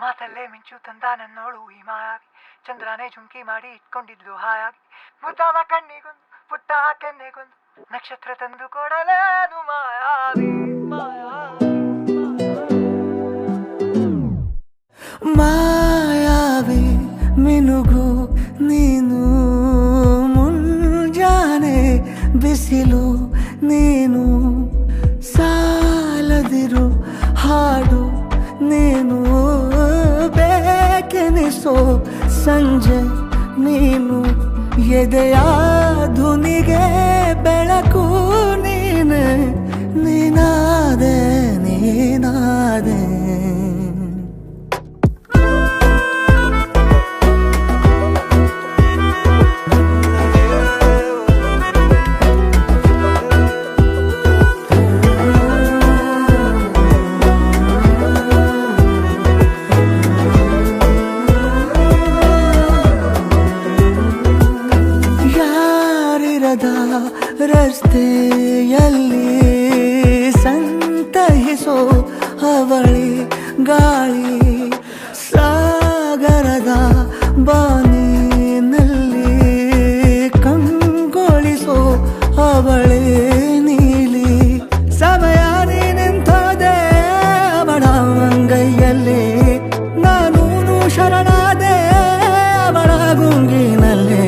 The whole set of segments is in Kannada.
ಮಾತಲ್ಲೇ ಮಿಂಚು ತಂದ ನನ್ನೋಳು ಈ ಮಾಯಾವಿ, ಚಂದ್ರನೇ ಜುಂಕಿ ಮಾಡಿ ಇಟ್ಕೊಂಡಿದ್ಲು ಹಾಯಾಗಿ, ಮುದ್ದಾದ ಕಣ್ಣಿಗೊಂದು ಪುಟ್ಟ ಕೆನ್ನೆಗೊಂದು ನಕ್ಷತ್ರ ತಂದು ಕೊಡಲೇನು ಮಾಯಾವಿ ಮಾಯಾವಿ ಮಾಯಾವಿ ಮಿನುಗು ನೀನು, ಮುಂಜಾನೆ ಬಿಸಿಲು ನೀನು, ಸಾಲದಿರು ಹಾಡು ನೀನು, ಬೇಕೆನಿಸೋ ಸಂಜೆ ನೀನು, ಎದೆಯ ಧುನಿಗೆ ಬೆಳಕು ನೀನೆ, ನೀನಾದೆ ನೀನಾದೆ. ರಸ್ತೆಯಲ್ಲಿ ಸಂತಹಿಸೋ ಅವಳಿ ಗಾಳಿ, ಸಾಗರದ ಬಾನಿನಲ್ಲಿ ಕಂಗೊಳಿಸೋ ಅವಳಿ ನೀಲಿ, ಸಮಯ ನಿಂತೋದೆ ಅವಳ ಅಂಗೈಯಲ್ಲಿ, ನಾನು ಶರಣಾದೆ ಅವಳ ಗುಂಗಿನಲ್ಲಿ,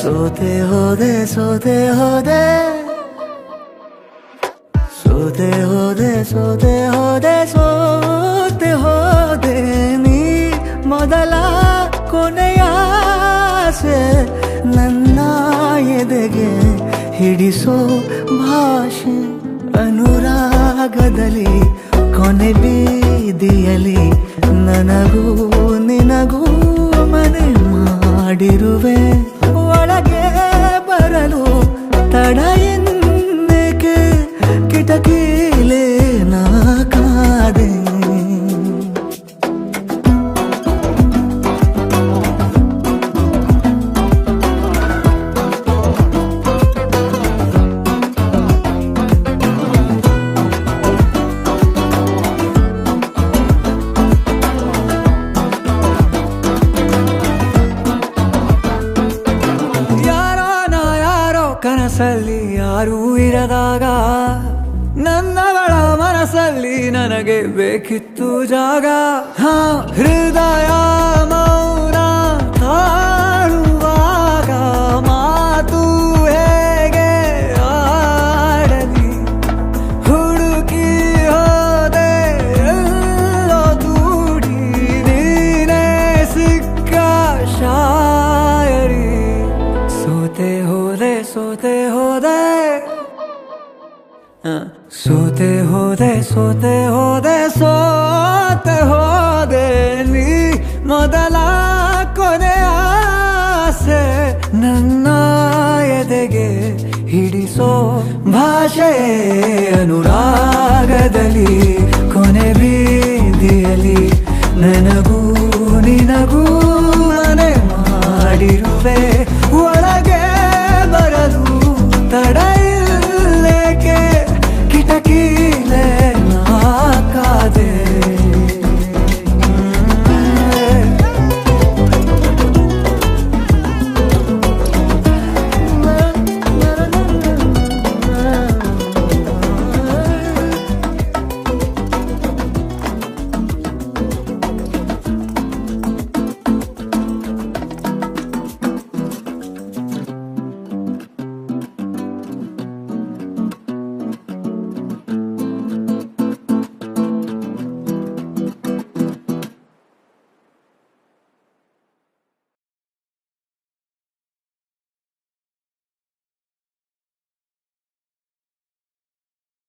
ಸೋತೆ ಹೋದೆ ಸೋತೆ ಹೋದೆ ಸೋತೆ ಹೋದೆ ಸೋತೆ ಹೋದೆ ಸೋತೆ ಹೋದೆ, ನೀ ಮೊದಲ ಕೊನೆಯ ಆಸೆ, ನನ್ನ ಎದೆಗೆ ಹಿಡಿಸೋ ಭಾಷೆ, ಅನುರಾಗದಲ್ಲಿ ಕೊನೆ ಬೀದಿಯಲ್ಲಿ ನನಗೂ ನಿನಗೂ ಮನೆ ಮಾಡಿರುವೆ, ಒಳಗೆ ಬರಲು ತಡ ಎನ್ನಕ್ಕೆ ಕಿಟಕಿಲೇ ನಾ ಕಾದೆ. ಕನಸಲ್ಲಿ ಯಾರೂ ಇರದಾಗ ನನ್ನವಳ ಮನಸ್ಸಲ್ಲಿ ನನಗೆ ಬೇಕಿತ್ತು ಜಾಗ, ಹೃದಯ ಮೌನ ತಾಳುವಾಗ ಮಾತು ಹೇಗೆ ಆಡಲಿ, ಹುಡುಕಿ ಹೋದೆ ಎಲ್ಲೋ ದೂಡಿ ನೀನೇ ಸಿಕ್ಕ ಶಾಯರಿ, ಸೋತೆ ಹೋದೆ ಸೋತೆ ಹೋದೆ ಸೋತೆ ಹೋದೆ ಸೋತೆ ಹೋದೆ ಸೋತೆ ಹೋದೆ, ನೀ ಮೊದಲ ಕೊನೆ ಆಸೆ, ನನ್ನ ಎದೆಗೆ ಹಿಡಿಸೋ ಭಾಷೆ, ಅನುರಾಗದಲ್ಲಿ ಕೊನೆ ಬೀದಿಯಲ್ಲಿ ನನಗೂ